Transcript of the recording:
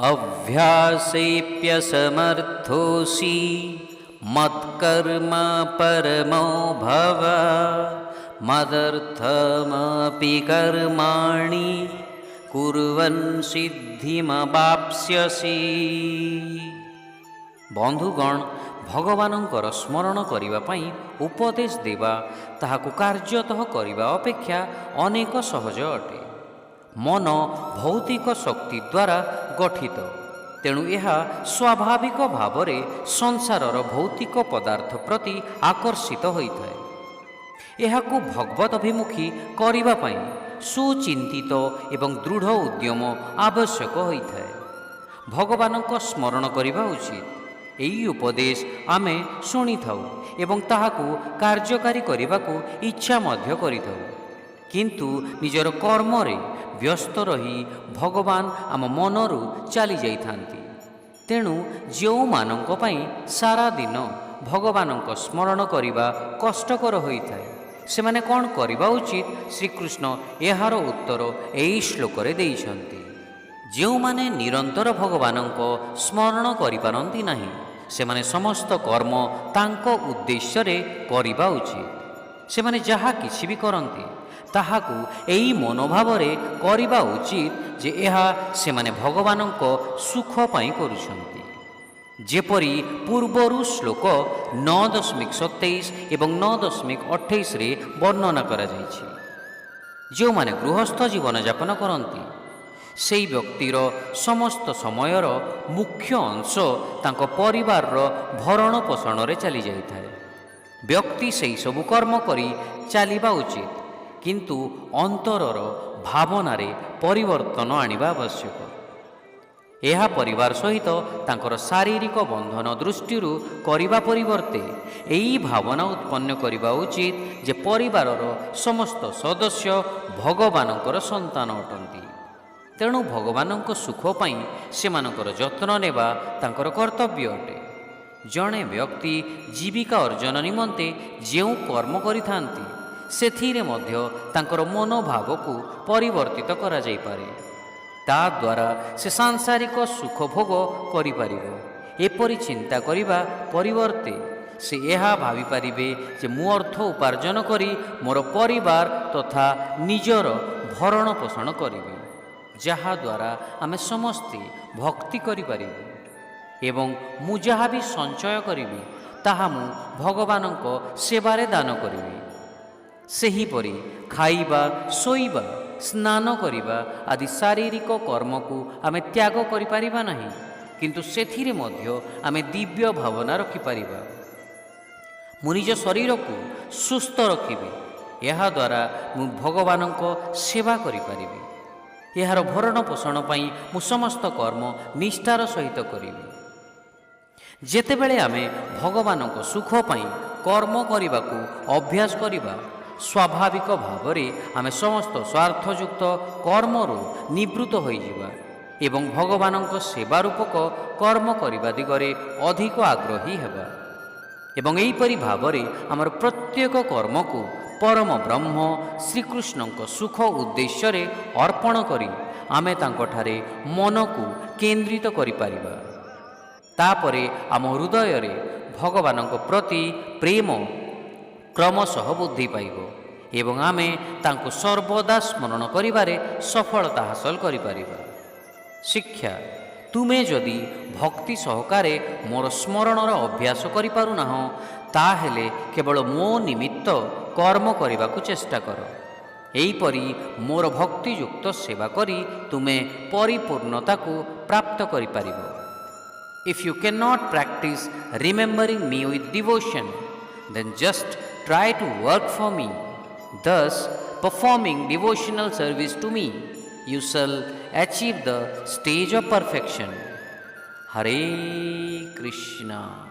अभ्यासेऽप्यसमर्थोऽसि मत्कर्म परमो भव मदर्थमपि कर्माणि कुर्वन् सिद्धिमवाप्स्यसि। बंधुगण, भगवानंकर स्मरण करिबा पई उपदेश देवा ताहाकु कार्यतः करिबा अपेक्षा अनेक सहज अटे। मन भौतिक शक्ति द्वारा गठित, तेणु यह स्वाभाविक भावरे संसारर भौतिक पदार्थ प्रति आकर्षित होइଥାଏ। एहाकु भगवत अभिमुखी करिबा पई सुचिंतित एवं दृढ़ उद्यम आवश्यक होइଥାଏ। भगवानंक स्मरण करिबा उचित। एई उपदेश आमे शुणी थाउ एवं ताहाकु कार्यकारी करिबाकु इच्छा मध्य करिथाउ, किंतु निजर कर्मरे व्यस्त रही भगवान आम मनरु चली जाइथांती। तेणु जो मानंक पई सारा दिन भगवानंक स्मरण करिबा कष्टकर होइଥାଏ, सेमाने कोन करिबा उचित? श्रीकृष्ण एहार उत्तर एई श्लोकरे देइछन्ति। जो माने निरंतर भगवानंक स्मरण करिपारंती नाही, सेमाने समस्त कर्म तांको उद्देश्य रे करिबा उचित। सेमाने जहा किछि भी करंती ताहाकु एई मनोभाव रे करिबा उचित जे एहा सेमाने भगवानंक सुख पई करूछन्ति। जेपरि पूर्वरु श्लोक 9.27 एवं 9.28 रे वर्णना करा जायछि। जो माने गृहस्थ जीवन यापन करंती सेई व्यक्तिर समस्त समयर मुख्य अंश तांको परिवार भरण पोषण रे चली जाइଥାଏ। व्यक्ति सेई सबु कर्म करी चलिबा उचित, किंतु अंतरर भावनारे परिवर्तन आनिबा आवश्यक। एहा परिवार सहित तांकर शारीरिक बंधन दृष्टिरु करिबा परिवर्ते एई भावना उत्पन्न करिबा उचित जे परिवारर समस्त सदस्य भगवानंकर संतान अटंती। तेणु भगवानंक सुख पई सेमानकर जत्न नेबा तांकर कर्तव्य अटे। जणे व्यक्ति जीविका अर्जन निमंते जेउ कर्म करिथांती सेथिरे मध्य तांकर मनोभावकु परिवर्तित करा जाई पारे। ता द्वारा से सांसारिक सुख भोग करि पारिबो। एपरि चिंता करिबा परिवर्ते से एहा भावी पारिबे जे मु अर्थ उपार्जन करी मोर परिवार तथा निजर भरण पोषण करिबे, जहा द्वारा आमे समस्ते भक्ति करि पारिबे एवं मु जहा भी संचय करिबी ताहा मु भगवानंक सेवारे दान करिबी। सेहीपरि खाइबा, शोइबा, स्नान करिबा आदि शारीरिक कर्म को आमे त्याग करि पारिबा नाही, किंतु सेथिरे मध्य आमे दिव्य भावना रखि पारिबा। मु निज शरीर को सुस्थ रखिबी, एहा द्वारा मु भगवानंक सेवा करि पारिबी। एहार भरण पोषण पई मु समस्त कर्म निष्ठार सहित करिबी। जेतेबेले आमे भगवानंक सुख पई कर्म करिबाकू अभ्यास करिबा, स्वाभाविक भावरे आमे समस्त स्वार्थयुक्त कर्मरु निवृत्त होइजिबा एवं भगवानंक सेवा रूपक कर्म करिबा दिगरे अधिक आग्रही हेबा। एवं एहिपरि भावरे आमर प्रत्येक कर्म को परम ब्रह्म श्रीकृष्णंक सुख उद्देश्य रे अर्पण करी आमे तांकोठारे मन को केंद्रित करि पारिबा। तापरे आम हृदय रे भगवानंक प्रति प्रेम क्रमशः बुद्धि पाइबो एवं आमे तांको सर्वदा स्मरण करिबारे सफलता हासिल करि पारिबा। शिक्षा, तुमे जदि भक्ति सहकारे मोर स्मरणर अभ्यास करि पारु नाहो, ताहेले केवल मो निमित्त कर्म करिबाकू चेष्टा कर। एहीपरि मोर भक्तियुक्त सेवा करी तुमे परिपूर्णता को प्राप्त करि पारिबो। If you cannot practice remembering me with devotion, then just try to work for me, thus performing devotional service to me. You shall achieve the stage of perfection. Hare Krishna.